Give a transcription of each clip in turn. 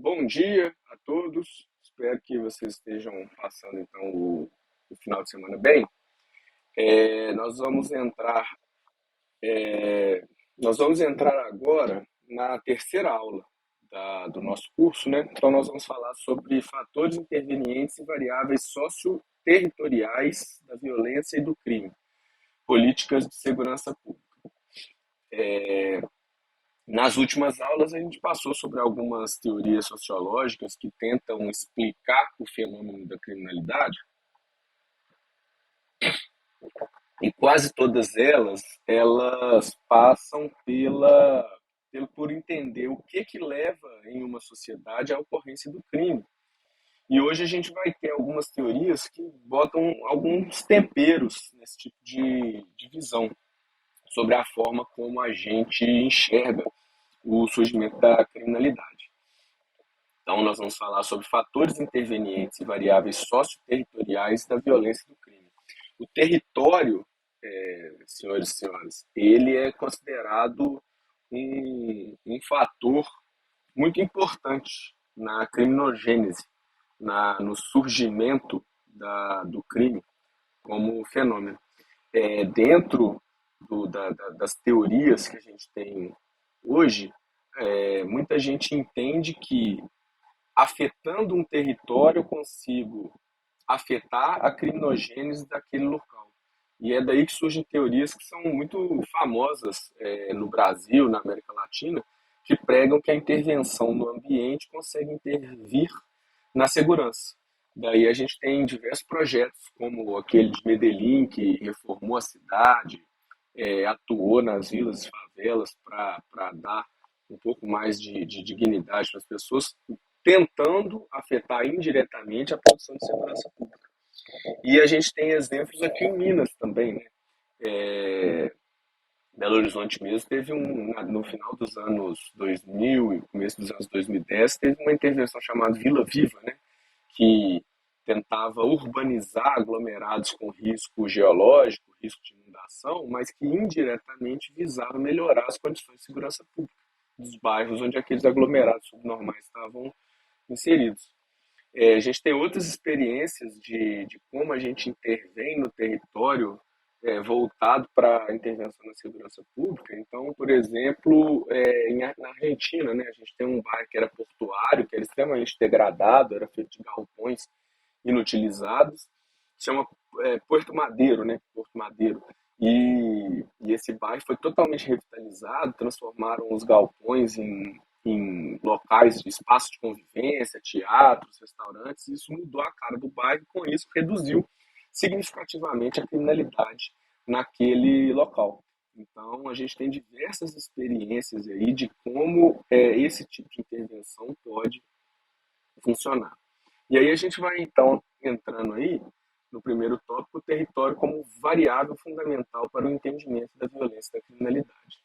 Bom dia a todos. Espero que vocês estejam passando então o final de semana bem. Nós vamos entrar, nós vamos entrar agora na terceira aula do nosso curso, né? Então nós vamos falar sobre fatores intervenientes e variáveis socio-territoriais da violência e do crime, políticas de segurança pública. Nas últimas aulas, a gente passou sobre algumas teorias sociológicas que tentam explicar o fenômeno da criminalidade, e quase todas elas passam por entender o que leva em uma sociedade à ocorrência do crime. E hoje a gente vai ter algumas teorias que botam alguns temperos nesse tipo de visão, sobre a forma como a gente enxerga o surgimento da criminalidade. Então, nós vamos falar sobre fatores intervenientes e variáveis socio-territoriais da violência e do crime. O território, senhores e senhoras, ele é considerado um fator muito importante na criminogênese, no surgimento do crime como fenômeno. Dentro das teorias que a gente tem hoje, muita gente entende que afetando um território eu consigo afetar a criminogênese daquele local. E é daí que surgem teorias que são muito famosas no Brasil, na América Latina, que pregam que a intervenção no ambiente consegue intervir na segurança. Daí a gente tem diversos projetos, como aquele de Medellín, que reformou a cidade, atuou nas vilas e favelas para dar um pouco mais de dignidade para as pessoas, tentando afetar indiretamente a produção de segurança pública. E a gente tem exemplos aqui em Minas também, né? Belo Horizonte mesmo teve no final dos anos 2000 e começo dos anos 2010, teve uma intervenção chamada Vila Viva, né? Que tentava urbanizar aglomerados com risco geológico, risco de inundação, mas que indiretamente visava melhorar as condições de segurança pública dos bairros onde aqueles aglomerados subnormais estavam inseridos. A gente tem outras experiências de como a gente intervém no território voltado para a intervenção na segurança pública. Então, por exemplo, na Argentina, né, a gente tem um bairro que era portuário, que era extremamente degradado, era feito de galpões inutilizados, chama Porto Madeiro, né, Porto Madeiro. E esse bairro foi totalmente revitalizado, transformaram os galpões em locais de espaço de convivência, teatros, restaurantes, e isso mudou a cara do bairro e com isso reduziu significativamente a criminalidade naquele local. Então, a gente tem diversas experiências aí de como esse tipo de intervenção pode funcionar. E aí a gente vai, então, entrando aí no primeiro tópico, o território como variável fundamental para o entendimento da violência e da criminalidade.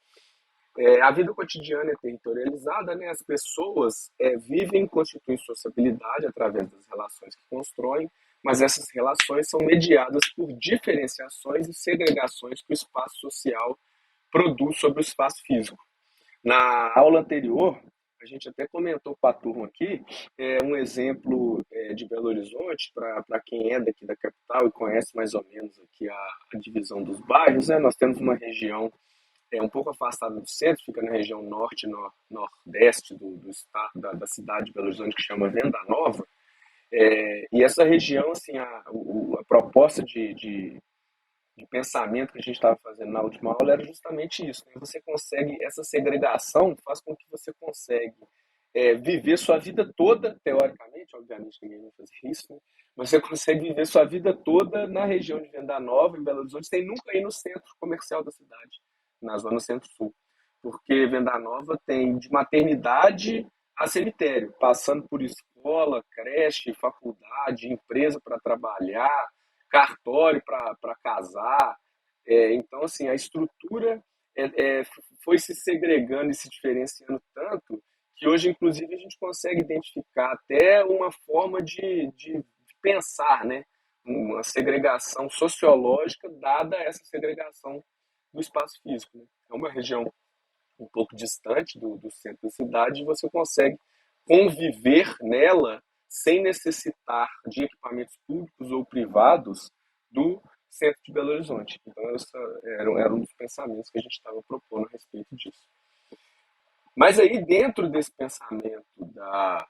A vida cotidiana é territorializada, né? As pessoas vivem e constituem sociabilidade através das relações que constroem, mas essas relações são mediadas por diferenciações e segregações que o espaço social produz sobre o espaço físico. Na aula anterior, a gente até comentou para a turma aqui um exemplo de Belo Horizonte, para quem é daqui da capital e conhece mais ou menos aqui a divisão dos bairros, né? Nós temos uma região um pouco afastada do centro, fica na região norte e nordeste do estado, da cidade de Belo Horizonte, que chama Venda Nova. E essa região, assim, a proposta de pensamento que a gente estava fazendo na última aula era justamente isso, né? Você consegue, essa segregação faz com que você consegue viver sua vida toda, teoricamente, obviamente ninguém vai fazer isso, né? Mas você consegue viver sua vida toda na região de Venda Nova, em Belo Horizonte, sem nunca ir no centro comercial da cidade, na zona centro-sul. Porque Venda Nova tem de maternidade a cemitério, passando por escola, creche, faculdade, empresa para trabalhar, cartório para casar. Então, assim, a estrutura foi se segregando e se diferenciando tanto que hoje, inclusive, a gente consegue identificar até uma forma de pensar, né? Uma segregação sociológica dada essa segregação do espaço físico. Né? É uma região um pouco distante do centro da cidade e você consegue conviver nela sem necessitar de equipamentos públicos ou privados do centro de Belo Horizonte. Então, esse era um dos pensamentos que a gente estava propondo a respeito disso. Mas aí, dentro desse pensamento da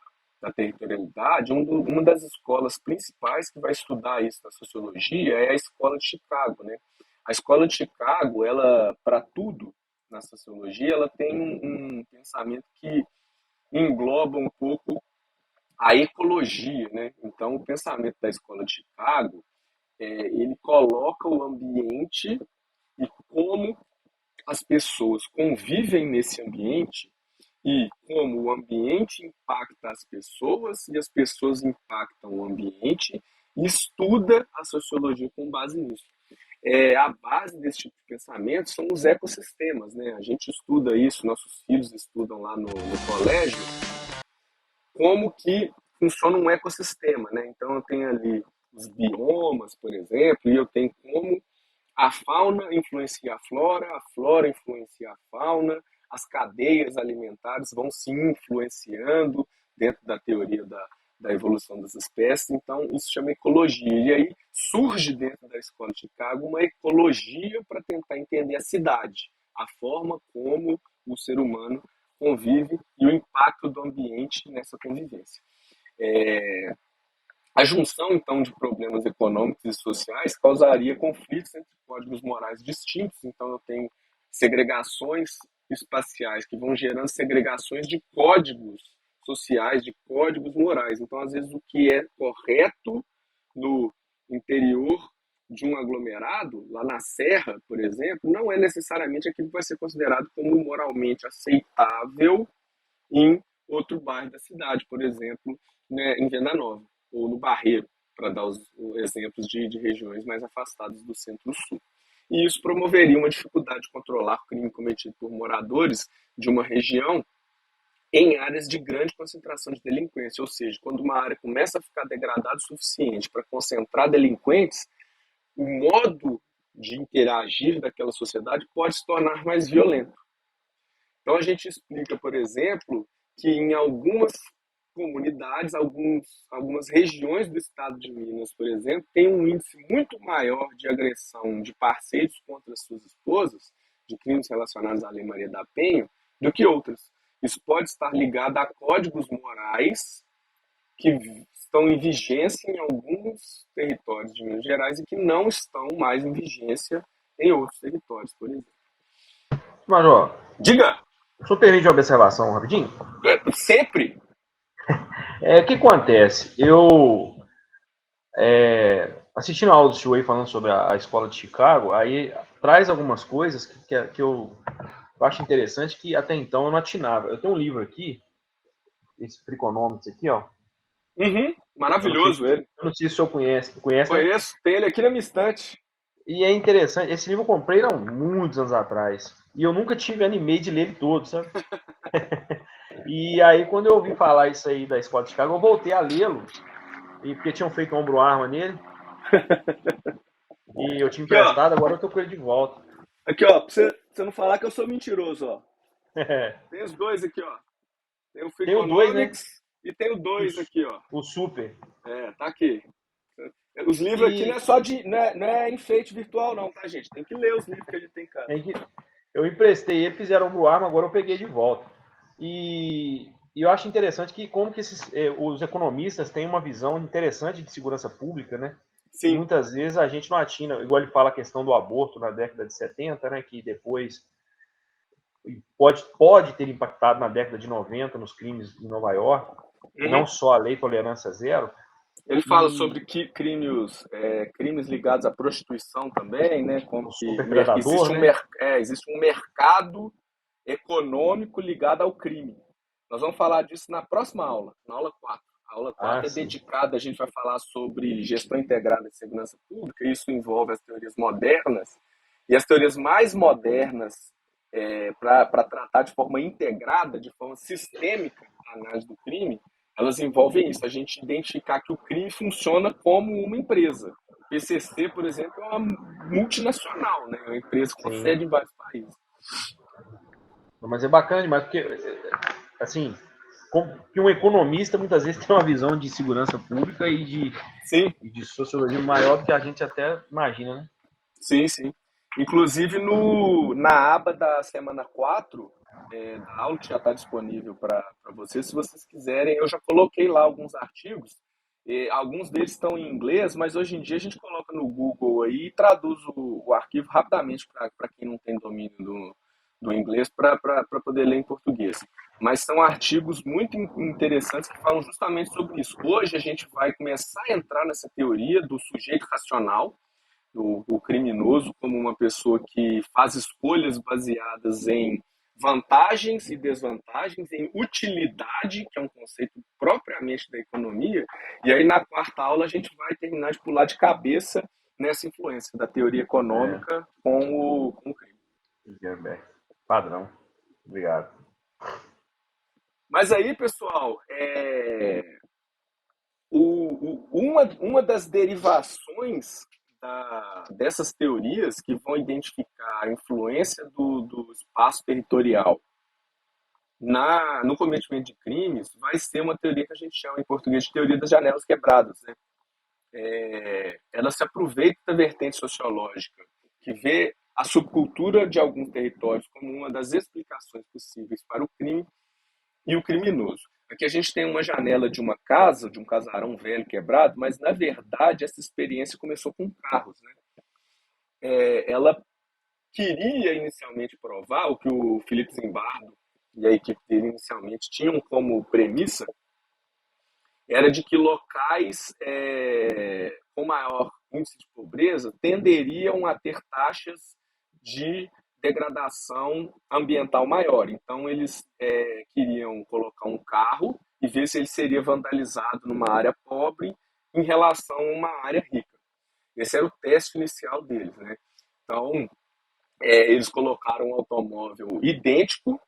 territorialidade, uma das escolas principais que vai estudar isso na sociologia é a Escola de Chicago, né? A Escola de Chicago, ela, para tudo na sociologia, ela tem um pensamento que engloba um pouco a ecologia, né? Então, o pensamento da Escola de Chicago, ele coloca o ambiente e como as pessoas convivem nesse ambiente e como o ambiente impacta as pessoas e as pessoas impactam o ambiente e estuda a sociologia com base nisso. A base desse tipo de pensamento são os ecossistemas, né? A gente estuda isso, nossos filhos estudam lá no colégio, como que funciona um ecossistema, né? Então eu tenho ali os biomas, por exemplo, e eu tenho como a fauna influencia a flora influencia a fauna, as cadeias alimentares vão se influenciando dentro da teoria da evolução das espécies, então isso chama ecologia. E aí surge dentro da Escola de Chicago uma ecologia para tentar entender a cidade, a forma como o ser humano convive e o impacto do ambiente nessa convivência. A junção, então, de problemas econômicos e sociais causaria conflitos entre códigos morais distintos. Então, eu tenho segregações espaciais que vão gerando segregações de códigos sociais, de códigos morais. Então, às vezes, o que é correto no interior de um aglomerado, lá na Serra, por exemplo, não é necessariamente aquilo que vai ser considerado como moralmente aceitável em outro bairro da cidade, por exemplo, né, em Venda Nova ou no Barreiro, para dar os exemplos de regiões mais afastadas do centro-sul. E isso promoveria uma dificuldade de controlar o crime cometido por moradores de uma região em áreas de grande concentração de delinquência, ou seja, quando uma área começa a ficar degradada o suficiente para concentrar delinquentes, o modo de interagir daquela sociedade pode se tornar mais violento. Então a gente explica, por exemplo, que em algumas comunidades, algumas regiões do estado de Minas, por exemplo, tem um índice muito maior de agressão de parceiros contra suas esposas, de crimes relacionados à Lei Maria da Penha, do que outras. Isso pode estar ligado a códigos morais que estão em vigência em alguns territórios de Minas Gerais e que não estão mais em vigência em outros territórios, por exemplo. Major, Diga! o senhor permite uma observação rapidinho? Sempre! O que acontece? Eu, assistindo a aula do senhor aí falando sobre a escola de Chicago, aí traz algumas coisas que eu acho interessante que até então eu não atinava. Eu tenho um livro aqui, esse Freakonomics aqui, ó. Uhum, maravilhoso ele. Eu não sei se o senhor conhece, né? Conheço, tem ele aqui na minha estante. E é interessante, esse livro eu comprei há muitos anos atrás. E eu nunca tive anime de ler ele todo, sabe? E aí, quando eu ouvi falar isso aí da escola de Chicago, eu voltei a lê-lo. E porque tinham feito ombro-arma nele. E eu tinha Aqui, ó. emprestado, agora eu tô com ele de volta. Aqui, ó, pra você não falar que eu sou mentiroso, ó. Tem os dois aqui, ó. Tem o Tem o 2, né? Freakonomics e tem o 2 aqui, ó. O Super. Tá aqui. Os livros aqui não é E só de. Não é enfeite virtual, não, tá, gente? Tem que ler os livros que a gente tem em casa. eu emprestei ele, fizeram ombro-arma, agora eu peguei de volta. E eu acho interessante que como que os economistas têm uma visão interessante de segurança pública, né? E Sim. muitas vezes a gente não atina, igual ele fala a questão do aborto na década de 70, né? Que depois pode ter impactado na década de 90 nos crimes em Nova York, e Uhum. não só a lei tolerância zero. Ele fala E sobre crimes ligados à prostituição também, né? Como o que super predador, né? existe um mercado econômico ligado ao crime. Nós vamos falar disso na próxima aula, na aula 4. A aula Ah, 4 é sim. dedicada, a gente vai falar sobre gestão integrada de segurança pública, isso envolve as teorias modernas, e as teorias mais modernas para tratar de forma integrada, de forma sistêmica a análise do crime, elas envolvem isso, a gente identificar que o crime funciona como uma empresa. O PCC, por exemplo, é uma multinacional, né? É uma empresa com Sim. sede em vários países. Mas é bacana demais, porque, assim, que um economista muitas vezes tem uma visão de segurança pública Sim, e de sociologia maior do que a gente até imagina, né? sim, sim. Inclusive na aba da semana 4 da aula, que já está disponível para vocês, se vocês quiserem, eu já coloquei lá alguns artigos. Alguns deles estão em inglês, mas hoje em dia a gente coloca no Google aí e traduz o arquivo rapidamente para quem não tem domínio do inglês para poder ler em português. Mas são artigos muito interessantes que falam justamente sobre isso. Hoje a gente vai começar a entrar nessa teoria do sujeito racional, o criminoso como uma pessoa que faz escolhas baseadas em vantagens e desvantagens, em utilidade, que é um conceito propriamente da economia, e aí na quarta aula a gente vai terminar de pular de cabeça nessa influência da teoria É, econômica com o crime. padrão. Obrigado. Mas aí, pessoal, uma das derivações dessas teorias que vão identificar a influência do espaço territorial no cometimento de crimes vai ser uma teoria que a gente chama em português de teoria das janelas quebradas, né? Ela se aproveita da vertente sociológica que vê a subcultura de alguns territórios como uma das explicações possíveis para o crime e o criminoso. Aqui a gente tem uma janela de uma casa, de um casarão velho quebrado, mas na verdade essa experiência começou com carros, né? Ela queria inicialmente provar o que o Felipe Zimbardo e a equipe dele inicialmente tinham como premissa, era de que locais com maior índice de pobreza tenderiam a ter taxas de degradação ambiental maior. Então, eles queriam colocar um carro e ver se ele seria vandalizado numa área pobre em relação a uma área rica. Esse era o teste inicial deles, né? Então, eles colocaram um automóvel idêntico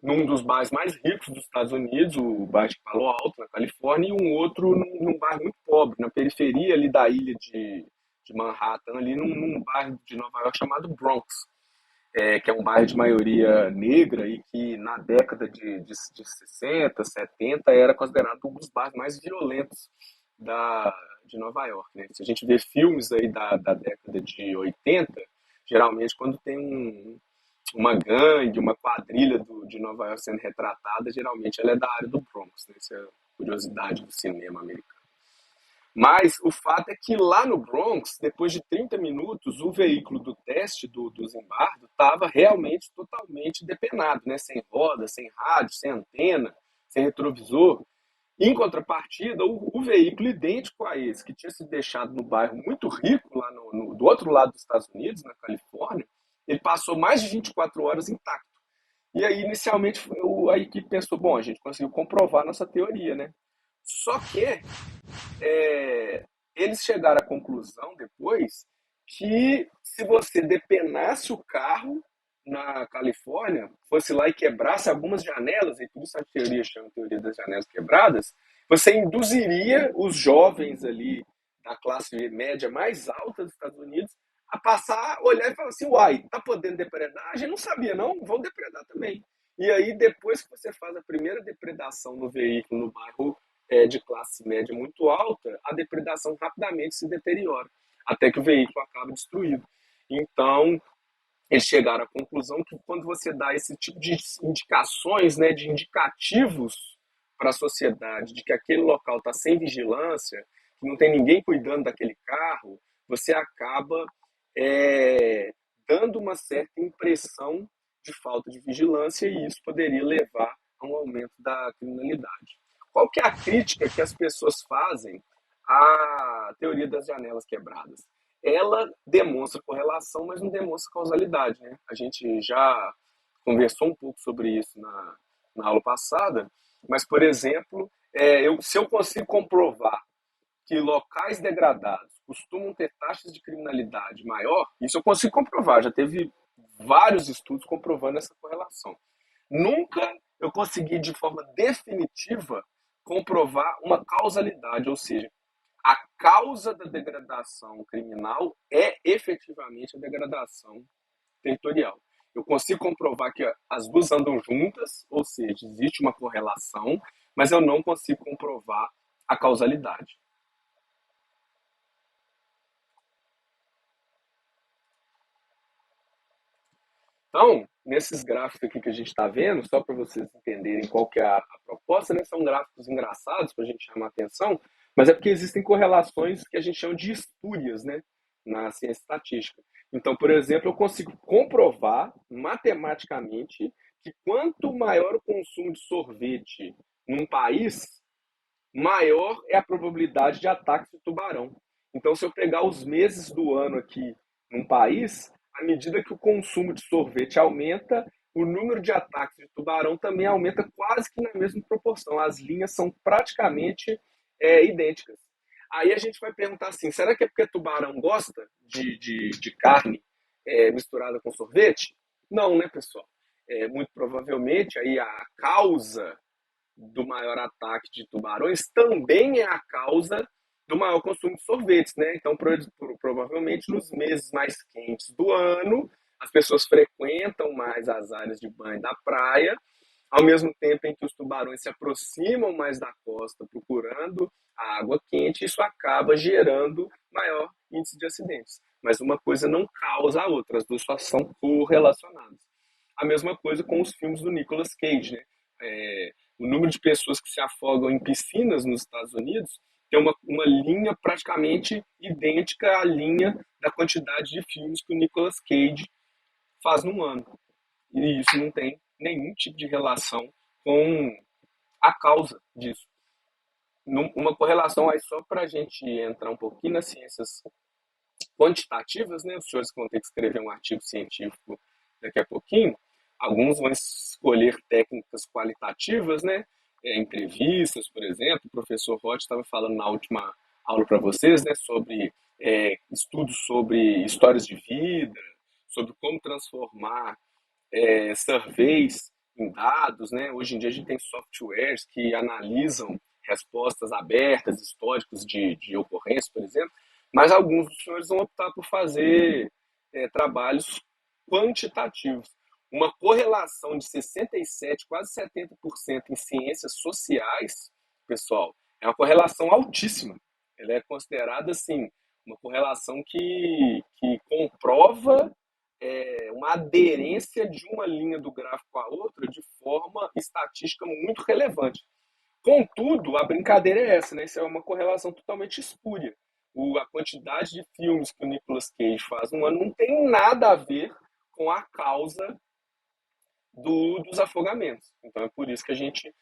num dos bairros mais ricos dos Estados Unidos, o bairro de Palo Alto, na Califórnia, e um outro num bairro muito pobre, na periferia ali da ilha de Manhattan, ali num bairro de Nova York chamado Bronx, que é um bairro de maioria negra e que na década de 60, 70 era considerado um dos bairros mais violentos de Nova York. Né? Se a gente vê filmes aí da década de 80, geralmente quando tem uma gangue, uma quadrilha de Nova York sendo retratada, geralmente ela é da área do Bronx, né? Isso é curiosidade do cinema americano. Mas o fato é que lá no Bronx, depois de 30 minutos, o veículo do teste do Zimbardo estava realmente totalmente depenado, né? Sem roda, sem rádio, sem antena, sem retrovisor. Em contrapartida, o veículo idêntico a esse, que tinha sido deixado no bairro muito rico, lá do outro lado dos Estados Unidos, na Califórnia, ele passou mais de 24 horas intacto. E aí, inicialmente, a equipe pensou, bom, a gente conseguiu comprovar nossa teoria, né? Só que eles chegaram à conclusão depois que se você depenasse o carro na Califórnia, fosse lá e quebrasse algumas janelas, e por isso a teoria chama teoria das janelas quebradas, você induziria os jovens ali da classe média mais alta dos Estados Unidos a passar, olhar e falar assim, uai, tá podendo depredar? A gente não sabia não, vão depredar também. E aí, depois que você faz a primeira depredação no veículo, no bairro de classe média muito alta, a depredação rapidamente se deteriora, até que o veículo acaba destruído. Então, eles chegaram à conclusão que quando você dá esse tipo de indicações, né, de indicativos para a sociedade de que aquele local está sem vigilância, que não tem ninguém cuidando daquele carro, você acaba é, dando uma certa impressão de falta de vigilância e isso poderia levar a um aumento da criminalidade. Qual que é a crítica que as pessoas fazem à teoria das janelas quebradas? Ela demonstra correlação, mas não demonstra causalidade. Né? A gente já conversou um pouco sobre isso na aula passada, mas, por exemplo, se eu consigo comprovar que locais degradados costumam ter taxas de criminalidade maior, isso eu consigo comprovar, já teve vários estudos comprovando essa correlação. Nunca eu consegui, de forma definitiva, comprovar uma causalidade, ou seja, a causa da degradação criminal é efetivamente a degradação territorial. Eu consigo comprovar que as duas andam juntas, ou seja, existe uma correlação, mas eu não consigo comprovar a causalidade. Então, nesses gráficos aqui que a gente está vendo, só para vocês entenderem qual que é a proposta, né? São gráficos engraçados para a gente chamar a atenção, mas é porque existem correlações que a gente chama de espúrias, né? Na ciência estatística. Então, por exemplo, eu consigo comprovar matematicamente que quanto maior o consumo de sorvete num país, maior é a probabilidade de ataque de tubarão. Então, se eu pegar os meses do ano aqui num país, à medida que o consumo de sorvete aumenta, o número de ataques de tubarão também aumenta quase que na mesma proporção. As linhas são praticamente idênticas. Aí a gente vai perguntar assim: será que é porque tubarão gosta de carne misturada com sorvete? Não, né, pessoal? Muito provavelmente aí a causa do maior ataque de tubarões também é a causa do maior consumo de sorvetes, né? Então, provavelmente nos meses mais quentes do ano, as pessoas frequentam mais as áreas de banho da praia, ao mesmo tempo em que os tubarões se aproximam mais da costa procurando a água quente, isso acaba gerando maior índice de acidentes. Mas uma coisa não causa a outra, as duas só são correlacionadas. A mesma coisa com os filmes do Nicolas Cage, né? O número de pessoas que se afogam em piscinas nos Estados Unidos tem uma linha praticamente idêntica à linha da quantidade de filmes que o Nicolas Cage faz num ano. E isso não tem nenhum tipo de relação com a causa disso. Uma correlação aí só para a gente entrar um pouquinho nas ciências quantitativas, né? Os senhores vão ter que escrever um artigo científico daqui a pouquinho. Alguns vão escolher técnicas qualitativas, né? Entrevistas, por exemplo. O professor Roth estava falando na última aula para vocês, né? Sobre estudos sobre histórias de vida, sobre como transformar surveys em dados, né? Hoje em dia a gente tem softwares que analisam respostas abertas, históricos de ocorrência, por exemplo, mas alguns dos senhores vão optar por fazer trabalhos quantitativos. Uma correlação de 67, quase 70% em ciências sociais, pessoal, é uma correlação altíssima. Ela é considerada, assim, uma correlação que comprova uma aderência de uma linha do gráfico à outra de forma estatística muito relevante. Contudo, a brincadeira é essa, né? Isso é uma correlação totalmente espúria. A quantidade de filmes que o Nicolas Cage faz no ano não tem nada a ver com a causa dos afogamentos. Então é por isso que a gente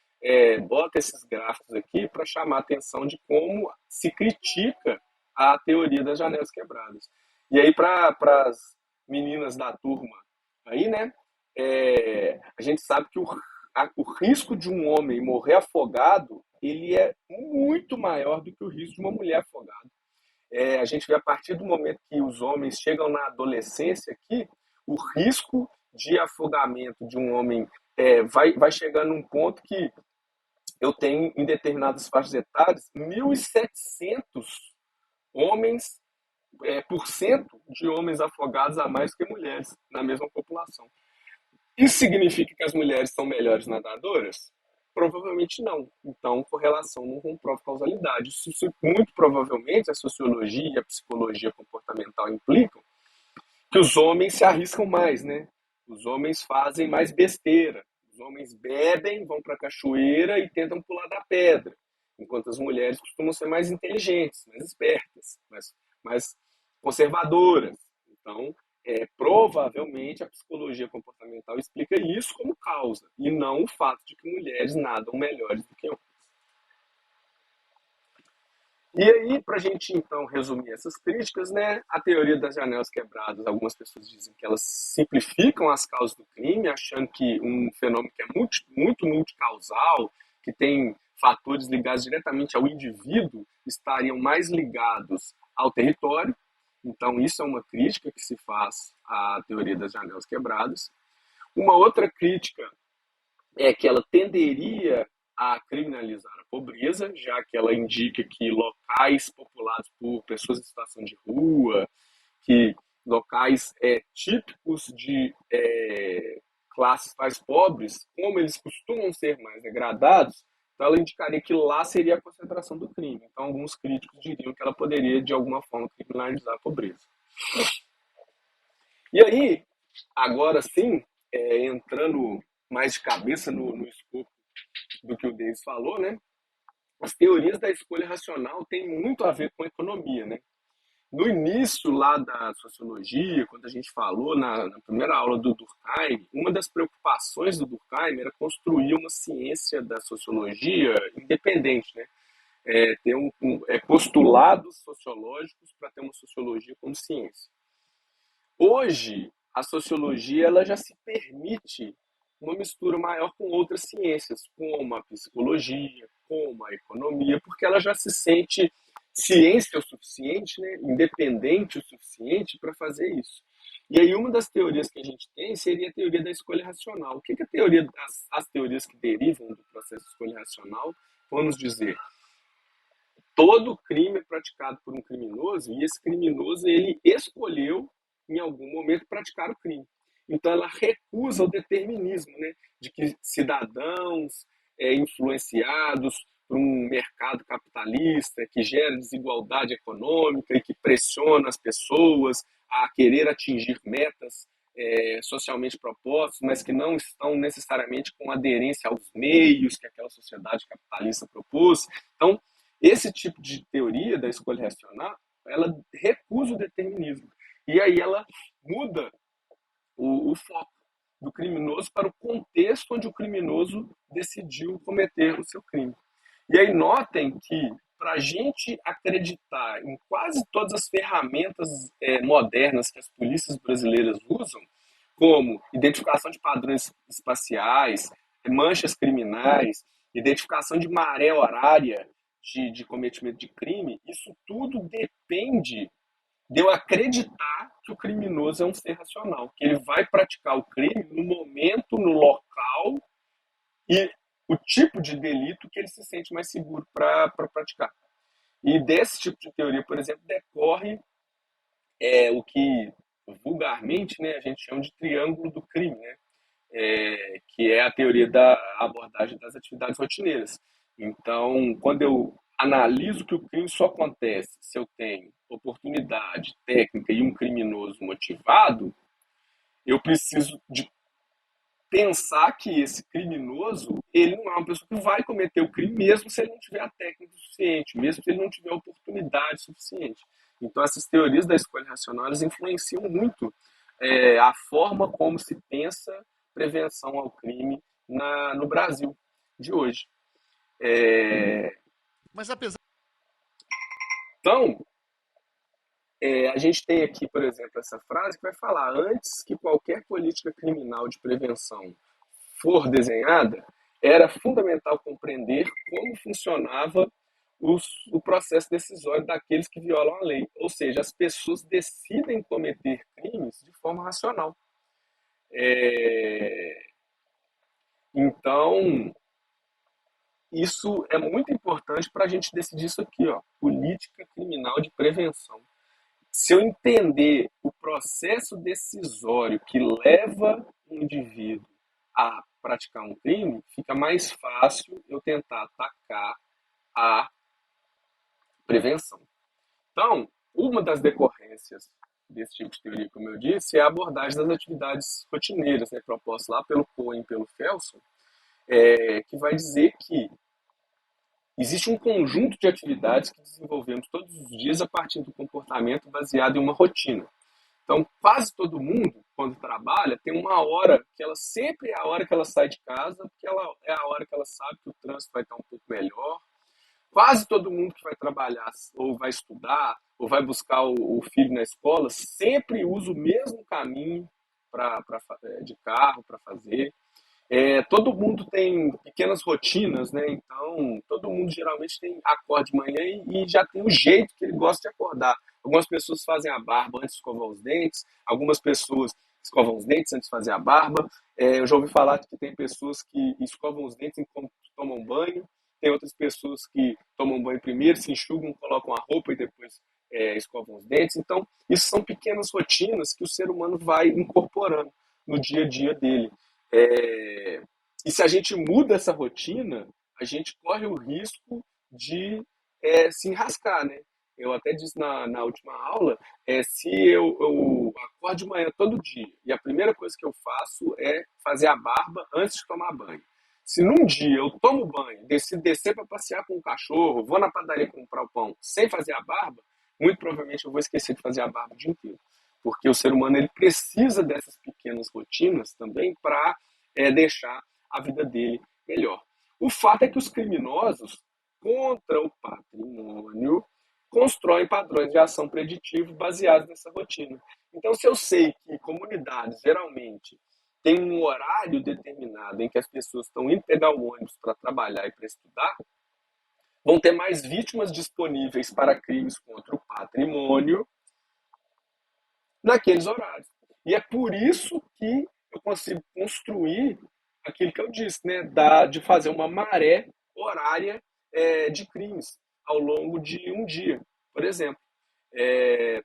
bota esses gráficos aqui para chamar a atenção de como se critica a teoria das janelas quebradas. E aí, para as meninas da turma, aí, né, a gente sabe que o risco de um homem morrer afogado ele é muito maior do que o risco de uma mulher afogada. A gente vê a partir do momento que os homens chegam na adolescência aqui, o risco de afogamento de um homem vai chegando num ponto que eu tenho em determinadas faixas etárias 1.700 homens, por cento de homens afogados a mais que mulheres na mesma população. Isso significa que as mulheres são melhores nadadoras? Provavelmente não. Então, correlação não comprova causalidade. Isso muito provavelmente a sociologia e a psicologia comportamental implicam que os homens se arriscam mais, né? Os homens fazem mais besteira. Os homens bebem, vão para a cachoeira e tentam pular da pedra, enquanto as mulheres costumam ser mais inteligentes, mais espertas, mais conservadoras. Então, provavelmente a psicologia comportamental explica isso como causa, e não o fato de que mulheres nadam melhores do que homens. E aí, para a gente então resumir essas críticas, né, a teoria das janelas quebradas, algumas pessoas dizem que elas simplificam as causas do crime, achando que um fenômeno que é muito multicausal, que tem fatores ligados diretamente ao indivíduo, estariam mais ligados ao território. Então, isso é uma crítica que se faz à teoria das janelas quebradas. Uma outra crítica é que ela tenderia a criminalizar a pobreza, já que ela indica que locais populados por pessoas em situação de rua, que locais típicos de classes mais pobres, como eles costumam ser mais degradados, então ela indicaria que lá seria a concentração do crime. Então, alguns críticos diriam que ela poderia, de alguma forma, criminalizar a pobreza. E aí, agora sim, entrando mais de cabeça no escopo do que o Denis falou, né? As teorias da escolha racional têm muito a ver com a economia, né? No início lá da sociologia, quando a gente falou na primeira aula do Durkheim, uma das preocupações do Durkheim era construir uma ciência da sociologia independente, né? Ter postulados sociológicos para ter uma sociologia como ciência. Hoje, a sociologia ela já se permite uma mistura maior com outras ciências, como a psicologia, como a economia, porque ela já se sente ciência o suficiente, né, independente o suficiente para fazer isso. E aí uma das teorias que a gente tem seria a teoria da escolha racional. O que é a teoria as teorias que derivam do processo de escolha racional vão nos dizer? Todo crime é praticado por um criminoso e esse criminoso ele escolheu em algum momento praticar o crime. Então ela recusa o determinismo, né, de que cidadãos influenciados por um mercado capitalista que gera desigualdade econômica e que pressiona as pessoas a querer atingir metas socialmente propostos, mas que não estão necessariamente com aderência aos meios que aquela sociedade capitalista propôs. Então, esse tipo de teoria da escolha racional, ela recusa o determinismo. E aí ela muda o foco do criminoso para o contexto onde o criminoso decidiu cometer o seu crime. E aí notem que para a gente acreditar em quase todas as ferramentas modernas que as polícias brasileiras usam, como identificação de padrões espaciais, manchas criminais, identificação de maré horária de cometimento de crime, isso tudo depende de eu acreditar que o criminoso é um ser racional, que ele vai praticar o crime no momento, no local e o tipo de delito que ele se sente mais seguro para praticar. E desse tipo de teoria, por exemplo, decorre o que vulgarmente, né, a gente chama de triângulo do crime, né? Que é a teoria da abordagem das atividades rotineiras. Então, quando eu analiso que o crime só acontece se eu tenho oportunidade, técnica e um criminoso motivado, eu preciso de pensar que esse criminoso, ele não é uma pessoa que vai cometer o crime mesmo se ele não tiver a técnica suficiente, mesmo se ele não tiver a oportunidade suficiente. Então, essas teorias da escolha racional, elas influenciam muito a forma como se pensa prevenção ao crime no Brasil de hoje. Mas apesar. Então, a gente tem aqui, por exemplo, essa frase que vai falar: antes que qualquer política criminal de prevenção for desenhada, era fundamental compreender como funcionava o processo decisório daqueles que violam a lei. Ou seja, as pessoas decidem cometer crimes de forma racional. Então, isso é muito importante para a gente decidir isso aqui, ó, política criminal de prevenção. Se eu entender o processo decisório que leva um indivíduo a praticar um crime, fica mais fácil eu tentar atacar a prevenção. Então, uma das decorrências desse tipo de teoria, como eu disse, é a abordagem das atividades rotineiras, né, proposta lá pelo Cohen e pelo Felson, que vai dizer que existe um conjunto de atividades que desenvolvemos todos os dias a partir do comportamento baseado em uma rotina. Então, quase todo mundo, quando trabalha, tem uma hora que ela sempre é a hora que ela sai de casa, porque ela é a hora que ela sabe que o trânsito vai estar um pouco melhor. Quase todo mundo que vai trabalhar, ou vai estudar, ou vai buscar o filho na escola, sempre usa o mesmo caminho de carro para fazer. Todo mundo tem pequenas rotinas, né? Então, todo mundo geralmente acorda de manhã e já tem o jeito que ele gosta de acordar. Algumas pessoas fazem a barba antes de escovar os dentes, algumas pessoas escovam os dentes antes de fazer a barba. Eu já ouvi falar que tem pessoas que escovam os dentes enquanto tomam banho, tem outras pessoas que tomam banho primeiro, se enxugam, colocam a roupa e depois escovam os dentes. Então, isso são pequenas rotinas que o ser humano vai incorporando no dia a dia dele. É, e se a gente muda essa rotina, a gente corre o risco de se enrascar, né? Eu até disse na última aula, se eu acordo de manhã todo dia e a primeira coisa que eu faço é fazer a barba antes de tomar banho. Se num dia eu tomo banho, decido descer para passear com o cachorro, vou na padaria comprar o pão sem fazer a barba, muito provavelmente eu vou esquecer de fazer a barba o dia inteiro. Porque o ser humano ele precisa dessas pequenas rotinas também para deixar a vida dele melhor. O fato é que os criminosos contra o patrimônio constroem padrões de ação preditivos baseados nessa rotina. Então, se eu sei que comunidades geralmente têm um horário determinado em que as pessoas estão indo pegar o ônibus para trabalhar e para estudar, vão ter mais vítimas disponíveis para crimes contra o patrimônio naqueles horários. E é por isso que eu consigo construir aquilo que eu disse, né, de fazer uma maré horária de crimes ao longo de um dia, por exemplo.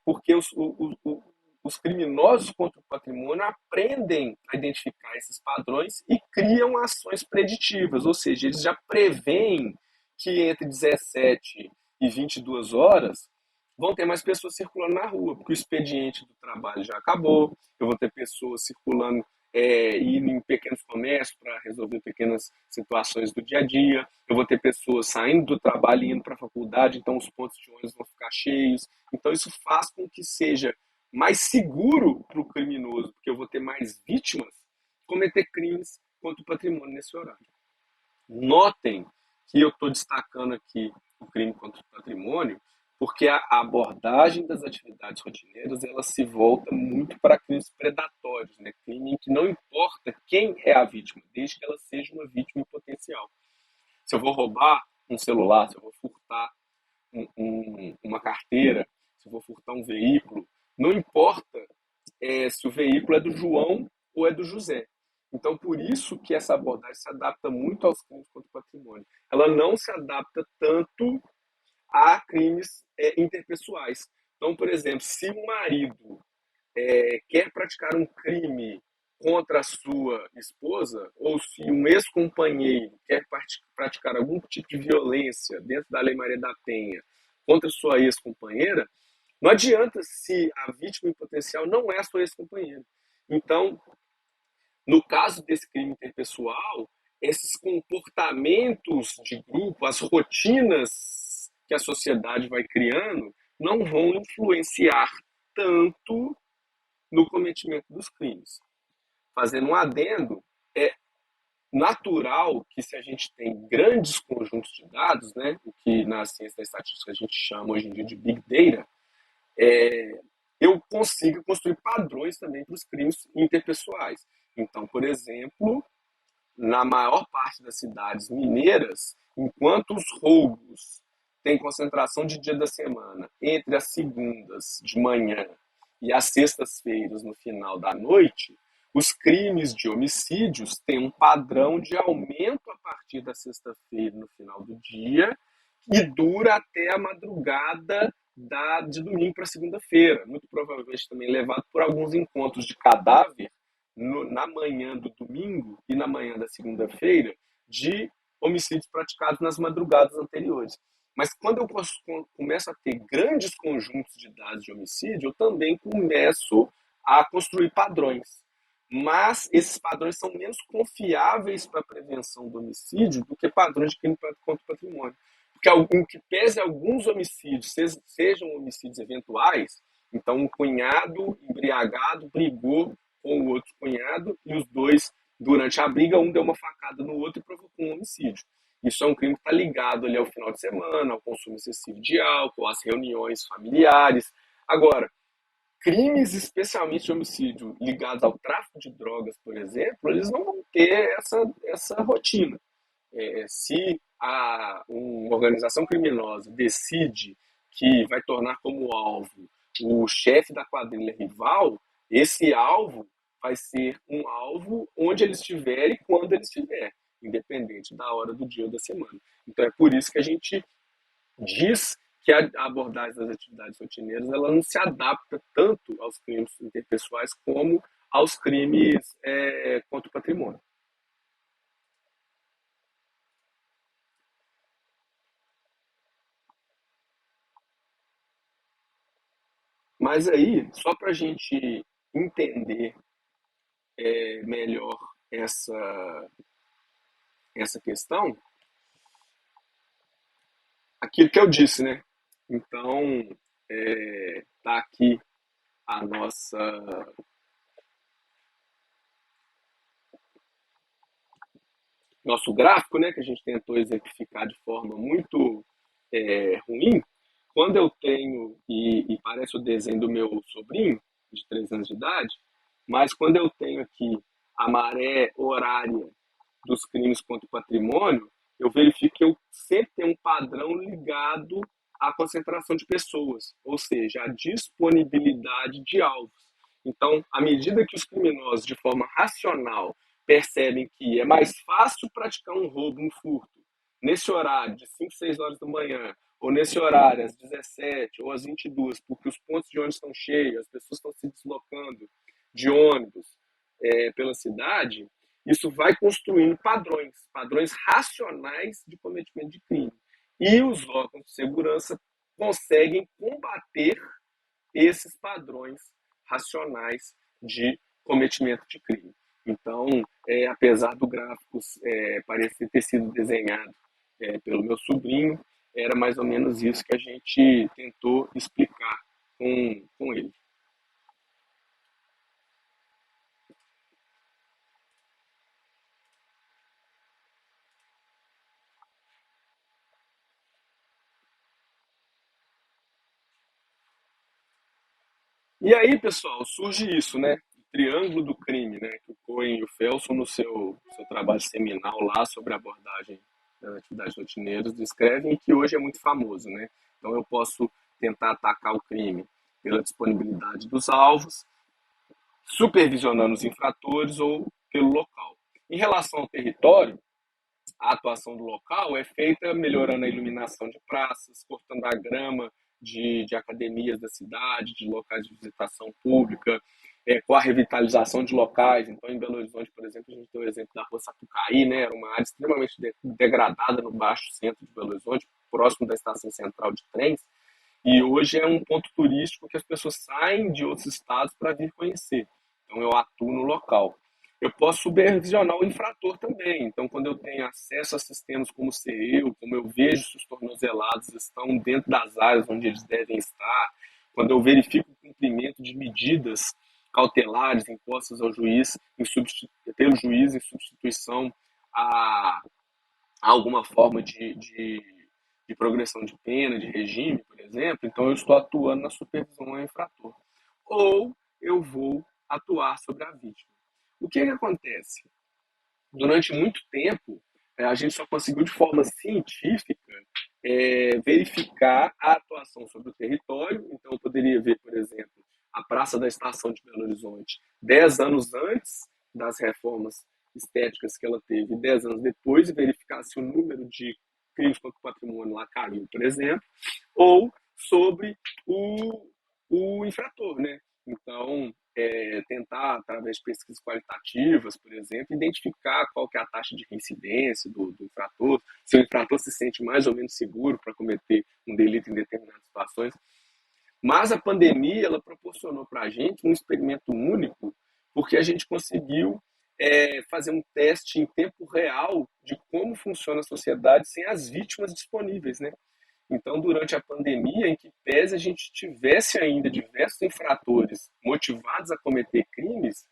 Porque os criminosos contra o patrimônio aprendem a identificar esses padrões e criam ações preditivas, ou seja, eles já preveem que entre 17 e 22 horas vão ter mais pessoas circulando na rua, porque o expediente do trabalho já acabou, eu vou ter pessoas circulando indo em pequenos comércios para resolver pequenas situações do dia a dia, eu vou ter pessoas saindo do trabalho e indo para a faculdade, então os pontos de ônibus vão ficar cheios. Então isso faz com que seja mais seguro para o criminoso, porque eu vou ter mais vítimas cometer crimes contra o patrimônio nesse horário. Notem que eu estou destacando aqui o crime contra o patrimônio, porque a abordagem das atividades rotineiras ela se volta muito para crimes predatórios, né? Crime em que não importa quem é a vítima, desde que ela seja uma vítima em potencial. Se eu vou roubar um celular, se eu vou furtar uma carteira, se eu vou furtar um veículo, não importa se o veículo é do João ou é do José. Então, por isso que essa abordagem se adapta muito aos crimes contra o patrimônio. Ela não se adapta tanto a crimes interpessoais. Então, por exemplo, se o marido quer praticar um crime contra a sua esposa, ou se um ex-companheiro quer praticar algum tipo de violência dentro da Lei Maria da Penha contra sua ex-companheira, não adianta se a vítima em potencial não é a sua ex-companheira. Então, no caso desse crime interpessoal, esses comportamentos de grupo, as rotinas que a sociedade vai criando, não vão influenciar tanto no cometimento dos crimes. Fazendo um adendo, é natural que se a gente tem grandes conjuntos de dados, né, o que na ciência da estatística a gente chama hoje em dia de Big Data, eu consiga construir padrões também para os crimes interpessoais. Então, por exemplo, na maior parte das cidades mineiras, enquanto os roubos têm concentração de dia da semana entre as segundas de manhã e as sextas-feiras no final da noite, os crimes de homicídios têm um padrão de aumento a partir da sexta-feira no final do dia e dura até a madrugada de domingo para segunda-feira, muito provavelmente também levado por alguns encontros de cadáver na manhã do domingo e na manhã da segunda-feira de homicídios praticados nas madrugadas anteriores. Mas quando eu começo a ter grandes conjuntos de dados de homicídio, eu também começo a construir padrões. Mas esses padrões são menos confiáveis para a prevenção do homicídio do que padrões de crime contra o patrimônio. Porque, em que pese alguns homicídios sejam homicídios eventuais, então um cunhado embriagado brigou com o outro cunhado e os dois, durante a briga, um deu uma facada no outro e provocou um homicídio. Isso é um crime que está ligado ali ao final de semana, ao consumo excessivo de álcool, às reuniões familiares. Agora, crimes, especialmente de homicídio, ligados ao tráfico de drogas, por exemplo, eles não vão ter essa rotina. Se uma organização criminosa decide que vai tornar como alvo o chefe da quadrilha rival, esse alvo vai ser um alvo onde ele estiver e quando ele estiver, independente da hora do dia ou da semana. Então é por isso que a gente diz que a abordagem das atividades rotineiras ela não se adapta tanto aos crimes interpessoais como aos crimes contra o patrimônio. Mas aí, só para a gente entender melhor essa questão, aquilo que eu disse, né? Então, tá aqui a nosso gráfico, né, que a gente tentou exemplificar de forma muito ruim. Quando eu tenho, e parece o desenho do meu sobrinho, de 3 anos de idade, mas quando eu tenho aqui a maré horária dos crimes contra o patrimônio, eu verifico que eu sempre tenho um padrão ligado à concentração de pessoas, ou seja, à disponibilidade de alvos. Então, à medida que os criminosos, de forma racional, percebem que é mais fácil praticar um roubo, um furto, nesse horário de 5, 6 horas da manhã, ou nesse horário às 17 ou às 22, porque os pontos de ônibus estão cheios, as pessoas estão se deslocando de ônibus pela cidade, isso vai construindo padrões racionais de cometimento de crime. E os órgãos de segurança conseguem combater esses padrões racionais de cometimento de crime. Então, apesar do gráfico parecer ter sido desenhado pelo meu sobrinho, era mais ou menos isso que a gente tentou explicar com ele. E aí, pessoal, surge isso, né? O triângulo do crime, né? Que o Cohen e o Felson, no seu trabalho seminal lá sobre a abordagem das atividades rotineiras, descrevem que hoje é muito famoso, né? Então, eu posso tentar atacar o crime pela disponibilidade dos alvos, supervisionando os infratores ou pelo local. Em relação ao território, a atuação do local é feita melhorando a iluminação de praças, cortando a grama de academias da cidade, de locais de visitação pública, com a revitalização de locais. Então, em Belo Horizonte, por exemplo, a gente tem o exemplo da Rua Sapucaí, né? Era uma área extremamente degradada no baixo centro de Belo Horizonte, próximo da estação central de trens, e hoje é um ponto turístico que as pessoas saem de outros estados para vir conhecer. Então eu atuo no local. Eu posso supervisionar o infrator também. Então, quando eu tenho acesso a sistemas como o CEU, como eu vejo se os tornozelados estão dentro das áreas onde eles devem estar, quando eu verifico o cumprimento de medidas cautelares impostas ao juiz, pelo juiz em substituição a alguma forma de progressão de pena, de regime, por exemplo, então eu estou atuando na supervisão ao infrator. Ou eu vou atuar sobre a vítima. O que acontece? Durante muito tempo, a gente só conseguiu de forma científica verificar a atuação sobre o território. Então, eu poderia ver, por exemplo, a Praça da Estação de Belo Horizonte 10 anos antes das reformas estéticas que ela teve, 10 anos depois, e verificar se o número de crimes contra o patrimônio lá caiu, por exemplo, ou sobre o infrator, né? Então, tentar, através de pesquisas qualitativas, por exemplo, identificar qual que é a taxa de reincidência do infrator, se o infrator se sente mais ou menos seguro para cometer um delito em determinadas situações. Mas a pandemia ela proporcionou para a gente um experimento único, porque a gente conseguiu fazer um teste em tempo real de como funciona a sociedade sem as vítimas disponíveis, né? Então, durante a pandemia, em que pese a gente tivesse ainda diversos infratores motivados a cometer crimes,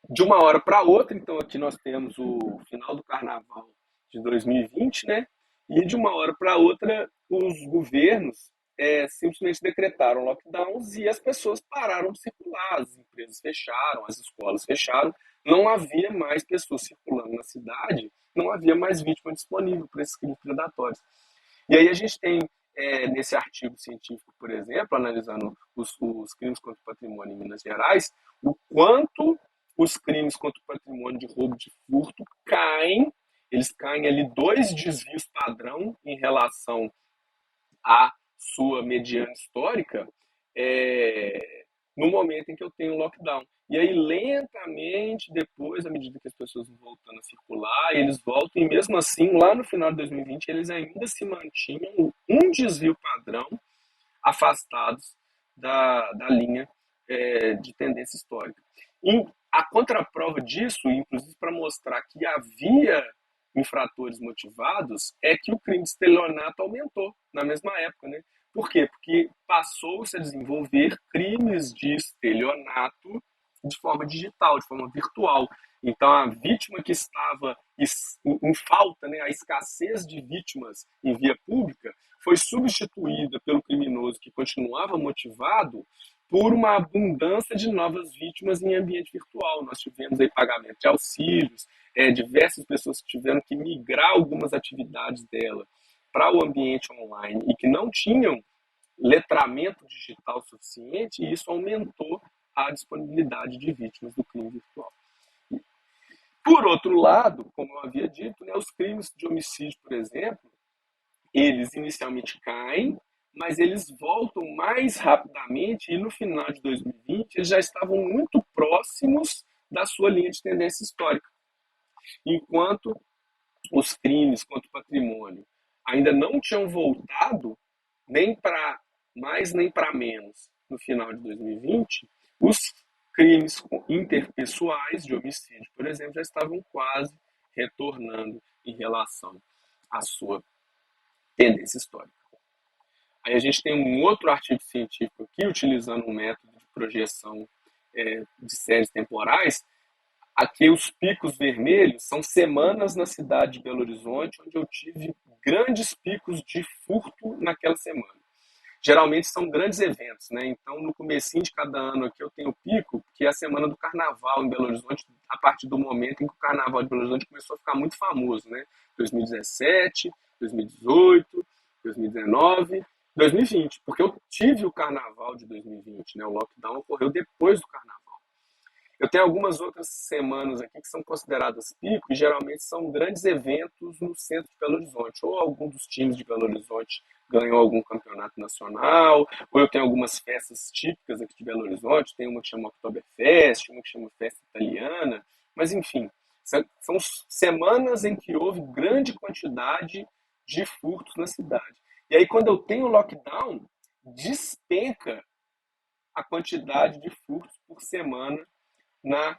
de uma hora para outra, então aqui nós temos o final do carnaval de 2020, né? E de uma hora para outra, os governos simplesmente decretaram lockdowns e as pessoas pararam de circular, as empresas fecharam, as escolas fecharam, não havia mais pessoas circulando na cidade, não havia mais vítima disponível para esses crimes predatórios. E aí a gente tem, nesse artigo científico, por exemplo, analisando os crimes contra o patrimônio em Minas Gerais, o quanto os crimes contra o patrimônio de roubo de furto caem, eles caem ali 2 desvios padrão em relação a sua mediana histórica no momento em que eu tenho lockdown. E aí, lentamente, depois, à medida que as pessoas vão voltando a circular, eles voltam, e mesmo assim, lá no final de 2020, eles ainda se mantinham um desvio padrão afastados da linha de tendência histórica. E a contraprova disso, inclusive para mostrar que havia infratores motivados, é que o crime de estelionato aumentou na mesma época, né? Por quê? Porque passou-se a desenvolver crimes de estelionato de forma digital, de forma virtual. Então, a vítima que estava em falta, né, a escassez de vítimas em via pública, foi substituída pelo criminoso que continuava motivado por uma abundância de novas vítimas em ambiente virtual. Nós tivemos aí pagamento de auxílios, diversas pessoas que tiveram que migrar algumas atividades dela para o ambiente online e que não tinham letramento digital suficiente, e isso aumentou a disponibilidade de vítimas do crime virtual. Por outro lado, como eu havia dito, né, os crimes de homicídio, por exemplo, eles inicialmente caem, mas eles voltam mais rapidamente, e no final de 2020 eles já estavam muito próximos da sua linha de tendência histórica. Enquanto os crimes contra o patrimônio ainda não tinham voltado nem para mais nem para menos no final de 2020, os crimes interpessoais de homicídio, por exemplo, já estavam quase retornando em relação à sua tendência histórica. Aí a gente tem um outro artigo científico aqui, utilizando um método de projeção de séries temporais. Aqui os picos vermelhos são semanas na cidade de Belo Horizonte, onde eu tive grandes picos de furto naquela semana. Geralmente são grandes eventos, né? Então, no comecinho de cada ano aqui eu tenho o pico, que é a semana do Carnaval em Belo Horizonte, a partir do momento em que o Carnaval de Belo Horizonte começou a ficar muito famoso, né? 2017, 2018, 2019, 2020, porque eu tive o Carnaval de 2020, né? O lockdown ocorreu depois do Carnaval. Eu tenho algumas outras semanas aqui que são consideradas pico e geralmente são grandes eventos no centro de Belo Horizonte. Ou algum dos times de Belo Horizonte ganhou algum campeonato nacional, ou eu tenho algumas festas típicas aqui de Belo Horizonte. Tem uma que chama Oktoberfest, uma que chama Festa Italiana. Mas, enfim, são semanas em que houve grande quantidade de furtos na cidade. E aí, quando eu tenho lockdown, despenca a quantidade de furtos por semana na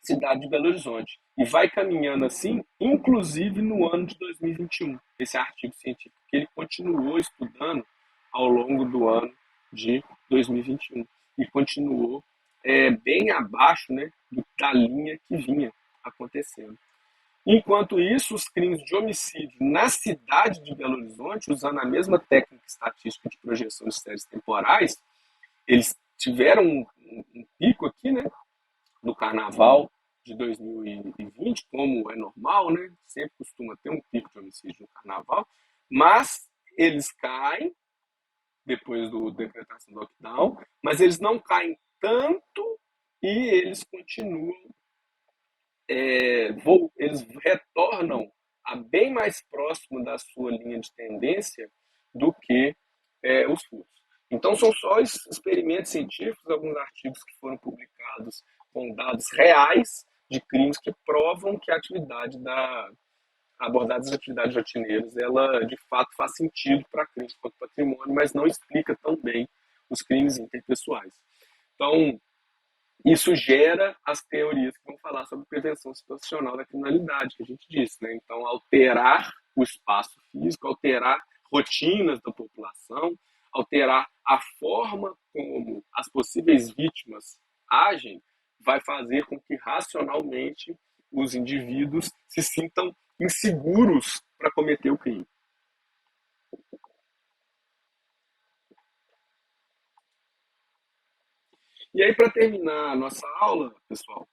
cidade de Belo Horizonte. E vai caminhando assim, inclusive no ano de 2021, esse artigo científico, que ele continuou estudando ao longo do ano de 2021. E continuou bem abaixo, né, da linha que vinha acontecendo. Enquanto isso, os crimes de homicídio na cidade de Belo Horizonte, usando a mesma técnica estatística de projeção de séries temporais, eles tiveram um pico aqui, né, no carnaval de 2020, como é normal, né? Sempre costuma ter um pico de homicídio no carnaval, mas eles caem depois do decretação do lockdown, mas eles não caem tanto e eles continuam, eles retornam a bem mais próximo da sua linha de tendência do que os furtos. Então, são só experimentos científicos, alguns artigos que foram publicados com dados reais de crimes que provam que a abordagem das atividades rotineiras, ela de fato faz sentido para crimes contra o patrimônio, mas não explica tão bem os crimes interpessoais. Então, isso gera as teorias que vão falar sobre prevenção situacional da criminalidade, que a gente disse, né? Então, alterar o espaço físico, alterar rotinas da população, alterar a forma como as possíveis vítimas agem, vai fazer com que racionalmente os indivíduos se sintam inseguros para cometer o crime. E aí, para terminar a nossa aula, pessoal,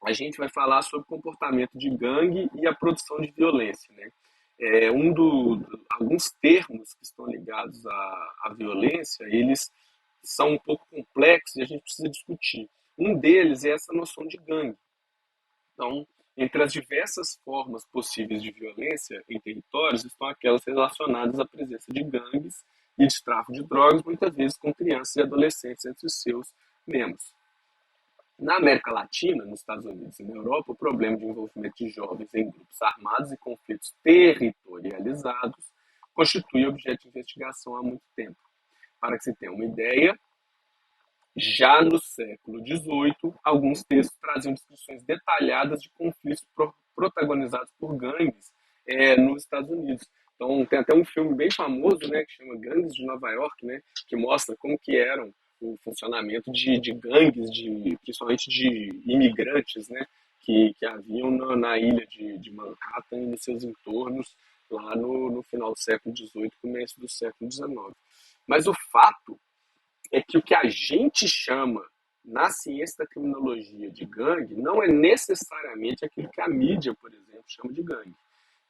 a gente vai falar sobre comportamento de gangue e a produção de violência, né? Alguns termos que estão ligados à violência, eles são um pouco complexos e a gente precisa discutir. Um deles é essa noção de gangue. Então, Entre as diversas formas possíveis de violência em territórios estão aquelas relacionadas à presença de gangues e de tráfico de drogas, muitas vezes com crianças e adolescentes entre os seus membros. Na América Latina, nos Estados Unidos e na Europa, o problema de envolvimento de jovens em grupos armados e conflitos territorializados constitui objeto de investigação há muito tempo. Para que se tenha uma ideia, já no século XVIII, alguns textos traziam descrições detalhadas de conflitos protagonizados por gangues nos Estados Unidos. Então, tem até um filme bem famoso, né, que chama Gangues de Nova York, né, que mostra como que eram o funcionamento de gangues, principalmente de imigrantes, né, que haviam na ilha de Manhattan e nos seus entornos, lá no final do século XVIII, começo do século XIX. Mas o fato é que o que a gente chama na ciência da criminologia de gangue não é necessariamente aquilo que a mídia, por exemplo, chama de gangue.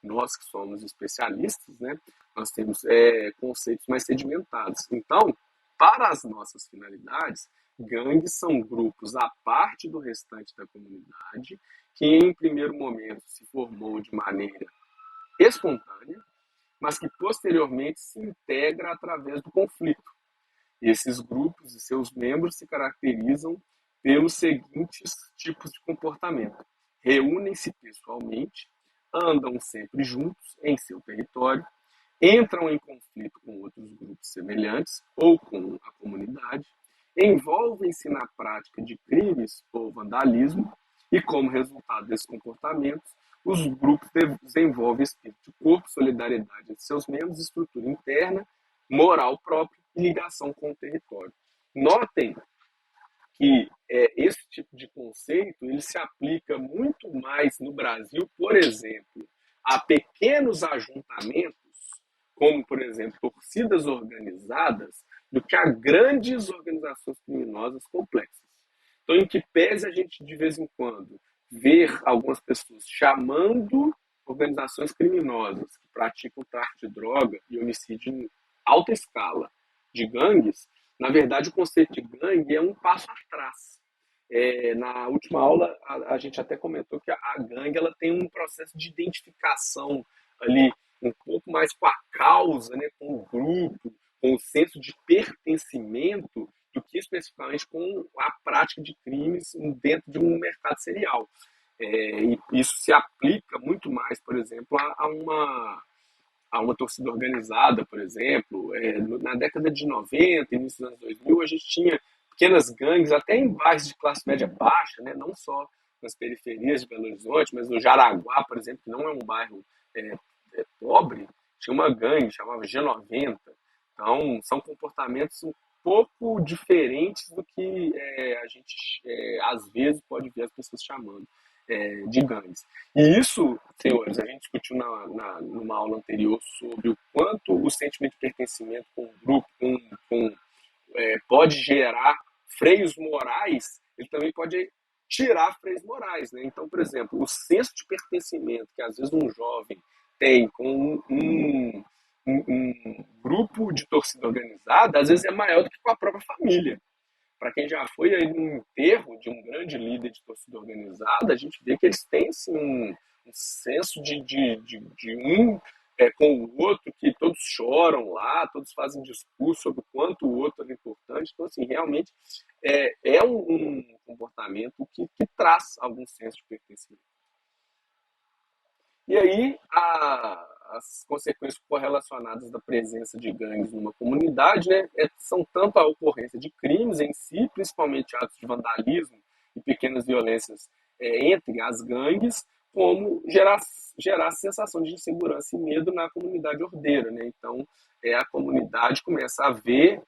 Nós que somos especialistas, né, nós temos conceitos mais sedimentados. Então, para as nossas finalidades, gangues são grupos à parte do restante da comunidade que, em primeiro momento, se formou de maneira espontânea, mas que posteriormente se integra através do conflito. Esses grupos e seus membros se caracterizam pelos seguintes tipos de comportamento: reúnem-se pessoalmente, andam sempre juntos em seu território, entram em conflito com outros grupos semelhantes ou com a comunidade, envolvem-se na prática de crimes ou vandalismo e, como resultado desses comportamentos, os grupos desenvolvem espírito de corpo, solidariedade entre seus membros, estrutura interna, moral própria e ligação com o território. Notem que esse tipo de conceito ele se aplica muito mais no Brasil, por exemplo, a pequenos ajuntamentos, como, por exemplo, torcidas organizadas, do que a grandes organizações criminosas complexas. Então, em que pese a gente, de vez em quando, ver algumas pessoas chamando organizações criminosas que praticam tráfico de droga e homicídio em alta escala de gangues, na verdade, o conceito de gangue é um passo atrás. Na última aula, a gente até comentou que a gangue ela tem um processo de identificação ali um pouco mais com a causa, né, com o grupo, com o senso de pertencimento, do que especificamente com a prática de crimes dentro de um mercado serial. E isso se aplica muito mais, por exemplo, a uma torcida organizada, por exemplo. Na década de 90, início dos anos 2000, a gente tinha pequenas gangues, até em bairros de classe média baixa, né? Não só nas periferias de Belo Horizonte, mas no Jaraguá, por exemplo, que não é um bairro pobre, tinha uma gangue, chamava G90. Então, são comportamentos um pouco diferentes do que a gente, às vezes, pode ver as pessoas chamando de gangues. E isso, senhores, a gente discutiu numa aula anterior sobre o quanto o sentimento de pertencimento com o grupo pode gerar freios morais, ele também pode tirar freios morais. Né? Então, por exemplo, o senso de pertencimento que às vezes um jovem tem com um grupo de torcida organizada, às vezes é maior do que com a própria família. Para quem já foi aí num enterro de um grande líder de torcida organizada, a gente vê que eles têm assim, um senso de um com o outro, que todos choram lá, todos fazem discurso sobre o quanto o outro é importante. Então, assim, realmente é um comportamento que traz algum senso de pertencimento. E aí, as consequências correlacionadas da presença de gangues numa comunidade, né, são tanto a ocorrência de crimes em si, principalmente atos de vandalismo e pequenas violências entre as gangues, como gerar sensação de insegurança e medo na comunidade ordeira. Né? Então, a comunidade começa a ver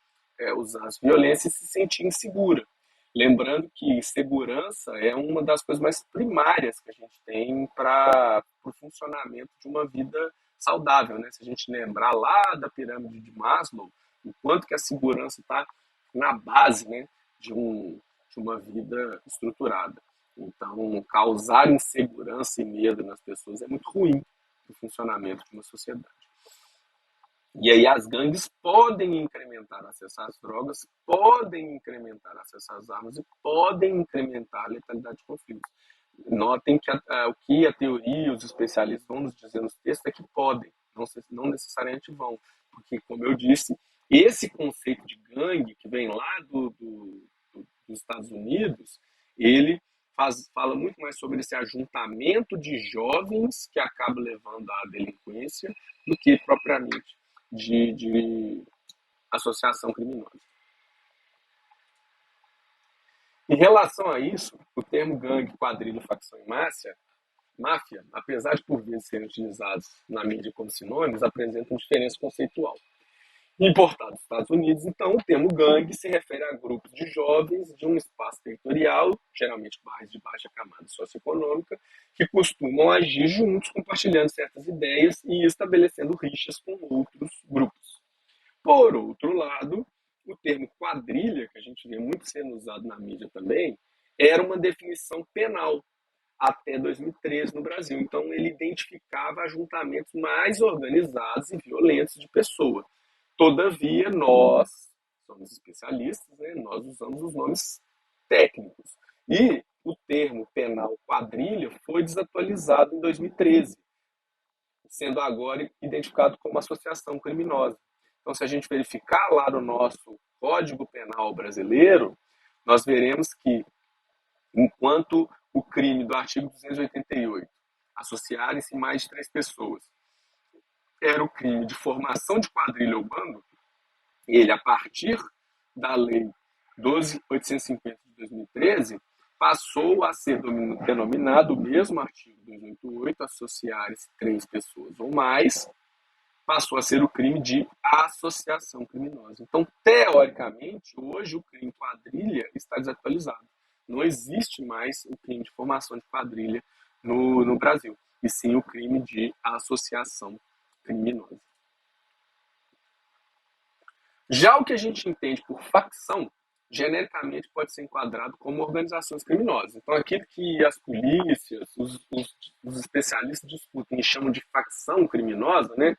os atos de violência e se sentir insegura. Lembrando que segurança é uma das coisas mais primárias que a gente tem para o funcionamento de uma vida saudável. Né? Se a gente lembrar lá da pirâmide de Maslow, o quanto que a segurança está na base, né, de uma vida estruturada. Então, causar insegurança e medo nas pessoas é muito ruim para o funcionamento de uma sociedade. E aí as gangues podem incrementar acesso às drogas, podem incrementar acesso às armas e podem incrementar a letalidade de conflitos. Notem que o que a teoria e os especialistas vão nos dizer nos textos é que podem, não necessariamente vão, porque, como eu disse, esse conceito de gangue que vem lá dos Estados Unidos, ele fala muito mais sobre esse ajuntamento de jovens que acaba levando à delinquência do que propriamente de associação criminosa. Em relação a isso, o termo gangue, quadrilha, facção e máfia, apesar de por vezes serem utilizados na mídia como sinônimos, apresentam diferença conceitual. Importado dos Estados Unidos, então, o termo gangue se refere a grupos de jovens de um espaço territorial, geralmente bairros de baixa camada socioeconômica, que costumam agir juntos, compartilhando certas ideias e estabelecendo rixas com outros grupos. Por outro lado, o termo quadrilha, que a gente vê muito sendo usado na mídia também, era uma definição penal até 2013 no Brasil. Então, ele identificava ajuntamentos mais organizados e violentos de pessoas. Todavia, nós somos especialistas, né? Nós usamos os nomes técnicos. E o termo penal quadrilha foi desatualizado em 2013, sendo agora identificado como associação criminosa. Então, se a gente verificar lá no nosso Código Penal brasileiro, nós veremos que, enquanto o crime do artigo 288, associarem-se mais de 3 pessoas, era o crime de formação de quadrilha ou bando, ele, a partir da Lei 12.850 de 2013, passou a ser denominado o mesmo artigo 288, associarem-se 3 pessoas ou mais, passou a ser o crime de associação criminosa. Então, teoricamente, hoje o crime quadrilha está desatualizado. Não existe mais o crime de formação de quadrilha no Brasil, e sim o crime de associação criminosa. Já o que a gente entende por facção, genericamente pode ser enquadrado como organizações criminosas. Então, aquilo que as polícias, os especialistas discutem e chamam de facção criminosa, né,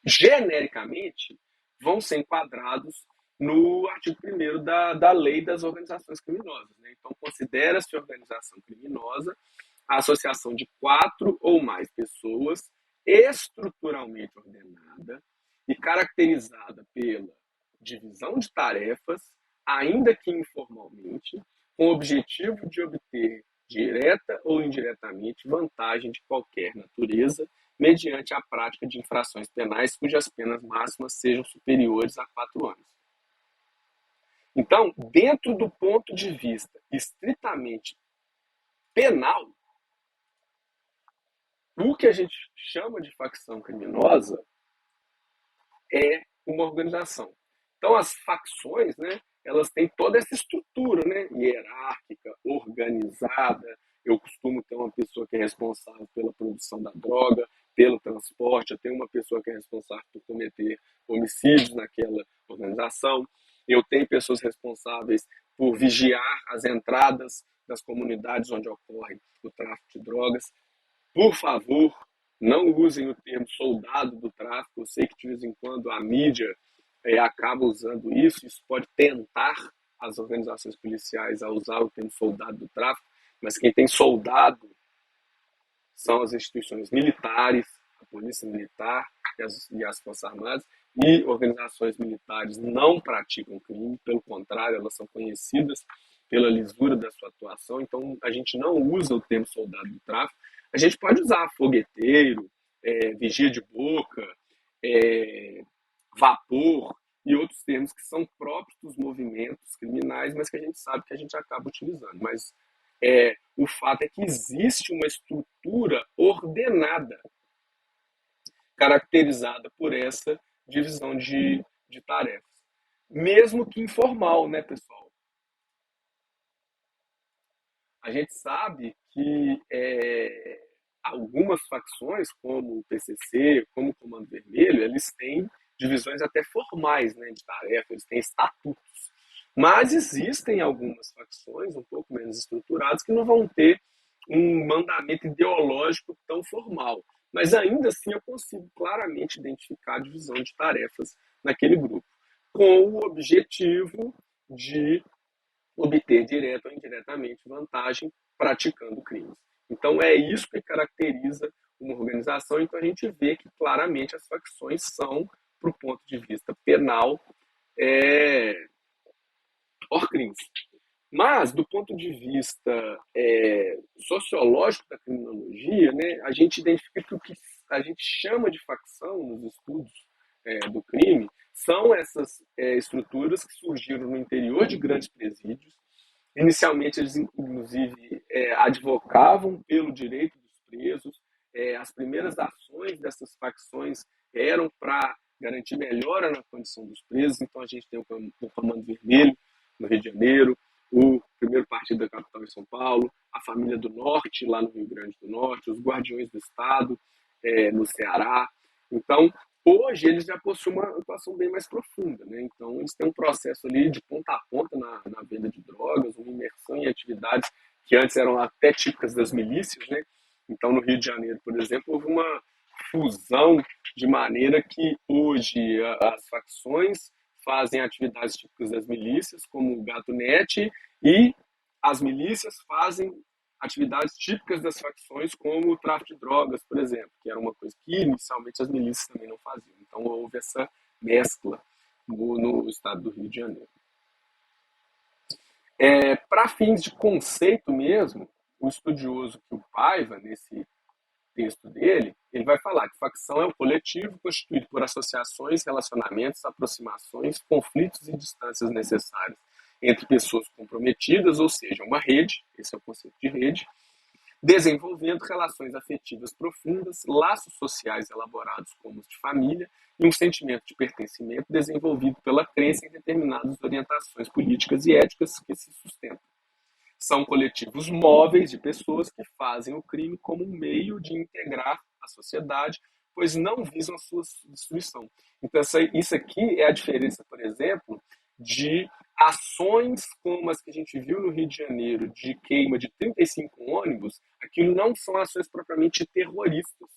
genericamente vão ser enquadrados no artigo 1º da Lei das Organizações Criminosas. Né? Então, considera-se organização criminosa a associação de 4 ou mais pessoas estruturalmente ordenada e caracterizada pela divisão de tarefas, ainda que informalmente, com o objetivo de obter, direta ou indiretamente, vantagem de qualquer natureza, mediante a prática de infrações penais cujas penas máximas sejam superiores a 4 anos. Então, dentro do ponto de vista estritamente penal, o que a gente chama de facção criminosa é uma organização. Então, as facções, né, elas têm toda essa estrutura, né, hierárquica, organizada. Eu costumo ter uma pessoa que é responsável pela produção da droga, pelo transporte, eu tenho uma pessoa que é responsável por cometer homicídios naquela organização, eu tenho pessoas responsáveis por vigiar as entradas das comunidades onde ocorre o tráfico de drogas. Por favor, não usem o termo soldado do tráfico. Eu sei que de vez em quando a mídia acaba usando isso. Isso pode tentar as organizações policiais a usar o termo soldado do tráfico, mas quem tem soldado são as instituições militares, a polícia militar e as forças armadas, e organizações militares não praticam crime, pelo contrário, elas são conhecidas pela lisura da sua atuação. Então, a gente não usa o termo soldado do tráfico. A gente pode usar fogueteiro, vigia de boca, vapor e outros termos que são próprios dos movimentos criminais, mas que a gente sabe que a gente acaba utilizando. Mas o fato é que existe uma estrutura ordenada, caracterizada por essa divisão de tarefas. Mesmo que informal, né, pessoal? A gente sabe que algumas facções, como o PCC, como o Comando Vermelho, eles têm divisões até formais, né, de tarefa, eles têm estatutos. Mas existem algumas facções um pouco menos estruturadas que não vão ter um mandamento ideológico tão formal. Mas ainda assim eu consigo claramente identificar a divisão de tarefas naquele grupo, com o objetivo de obter direta ou indiretamente vantagem praticando crimes. Então, é isso que caracteriza uma organização. Então, a gente vê que claramente as facções são, para o ponto de vista penal, é, crimes. Mas, do ponto de vista sociológico da criminologia, né, a gente identifica que o que a gente chama de facção nos estudos do crime são essas estruturas que surgiram no interior de grandes presídios. Inicialmente, eles, inclusive, advocavam pelo direito dos presos. As primeiras ações dessas facções eram para garantir melhora na condição dos presos. Então, a gente tem o Comando Vermelho, no Rio de Janeiro, o primeiro partido da capital em São Paulo, a Família do Norte, lá no Rio Grande do Norte, os Guardiões do Estado, no Ceará. Então, hoje eles já possuem uma atuação bem mais profunda, né? Então, eles têm um processo ali de ponta a ponta na venda de drogas, uma imersão em atividades que antes eram até típicas das milícias, né? Então, no Rio de Janeiro, por exemplo, houve uma fusão de maneira que hoje as facções fazem atividades típicas das milícias, como o gatunete, e as milícias fazem atividades típicas das facções, como o tráfico de drogas, por exemplo, que era uma coisa que inicialmente as milícias também não faziam. Então houve essa mescla no estado do Rio de Janeiro. Para fins de conceito mesmo, o estudioso que o Paiva, nesse texto dele, ele vai falar que facção é um coletivo constituído por associações, relacionamentos, aproximações, conflitos e distâncias necessárias entre pessoas comprometidas, ou seja, uma rede, esse é o conceito de rede, desenvolvendo relações afetivas profundas, laços sociais elaborados como os de família e um sentimento de pertencimento desenvolvido pela crença em determinadas orientações políticas e éticas que se sustentam. São coletivos móveis de pessoas que fazem o crime como um meio de integrar a sociedade, pois não visam a sua destruição. Então, isso aqui é a diferença, por exemplo, de ações como as que a gente viu no Rio de Janeiro, de queima de 35 ônibus. Aquilo não são ações propriamente terroristas.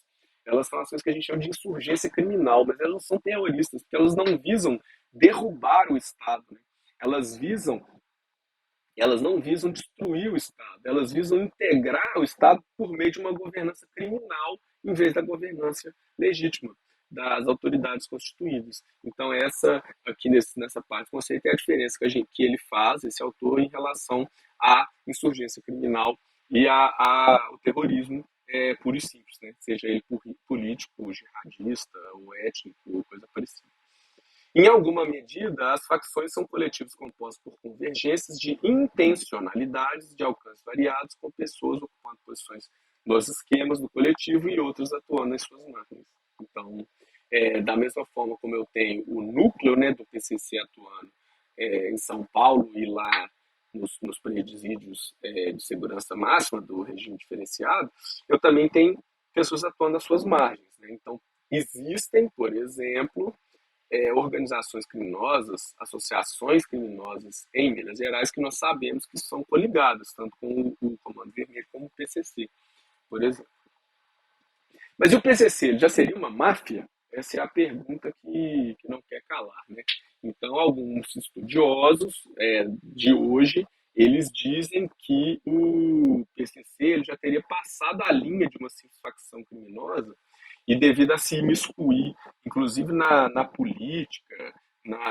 Elas são ações que a gente chama de insurgência criminal, mas elas não são terroristas, porque elas não visam derrubar o Estado. Né? Elas não visam destruir o Estado, elas visam integrar o Estado por meio de uma governança criminal em vez da governança legítima das autoridades constituídas. Então, essa aqui nessa parte do conceito é a diferença que ele faz, esse autor, em relação à insurgência criminal e ao terrorismo puro e simples, né? Seja ele político, jihadista, ou étnico, ou coisa parecida. Em alguma medida, as facções são coletivos compostos por convergências de intencionalidades de alcance variados, com pessoas ocupando posições nos esquemas do coletivo e outras atuando em suas máquinas. Então, da mesma forma como eu tenho o núcleo, né, do PCC atuando em São Paulo e lá nos presídios de segurança máxima do regime diferenciado, eu também tenho pessoas atuando nas suas margens. Né? Então, existem, por exemplo, organizações criminosas, associações criminosas em Minas Gerais que nós sabemos que são coligadas, tanto com o Comando Vermelho como o PCC, por exemplo. Mas e o PCC, ele já seria uma máfia? Essa é a pergunta que não quer calar, né? Então, alguns estudiosos de hoje, eles dizem que o PCC ele já teria passado a linha de uma facção criminosa e devido a se imiscuir, inclusive na política,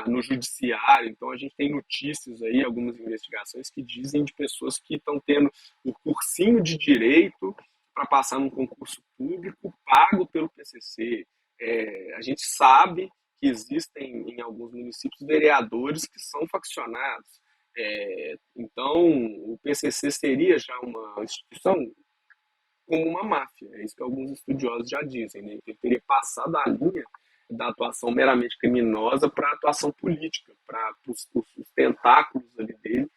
no judiciário. Então, a gente tem notícias aí, algumas investigações que dizem de pessoas que estão tendo o cursinho de direito para passar num concurso público pago pelo PCC. A gente sabe que existem em alguns municípios vereadores que são faccionados. Então, o PCC seria já uma instituição como uma máfia. É isso que alguns estudiosos já dizem, né? Ele teria passado a linha da atuação meramente criminosa para a atuação política, para os tentáculos ali dele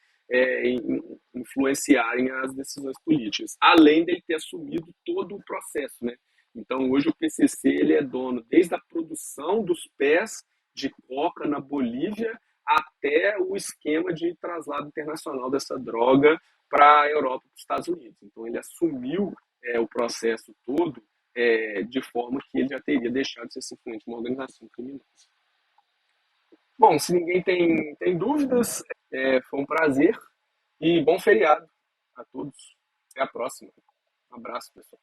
influenciarem as decisões políticas, além dele ter assumido todo o processo, né? Então, hoje o PCC ele é dono desde a produção dos pés de coca na Bolívia até o esquema de traslado internacional dessa droga para a Europa e para os Estados Unidos. Então, ele assumiu o processo todo de forma que ele já teria deixado de ser simplesmente uma organização criminosa. Bom, se ninguém tem dúvidas, foi um prazer e bom feriado a todos. Até a próxima. Um abraço, pessoal.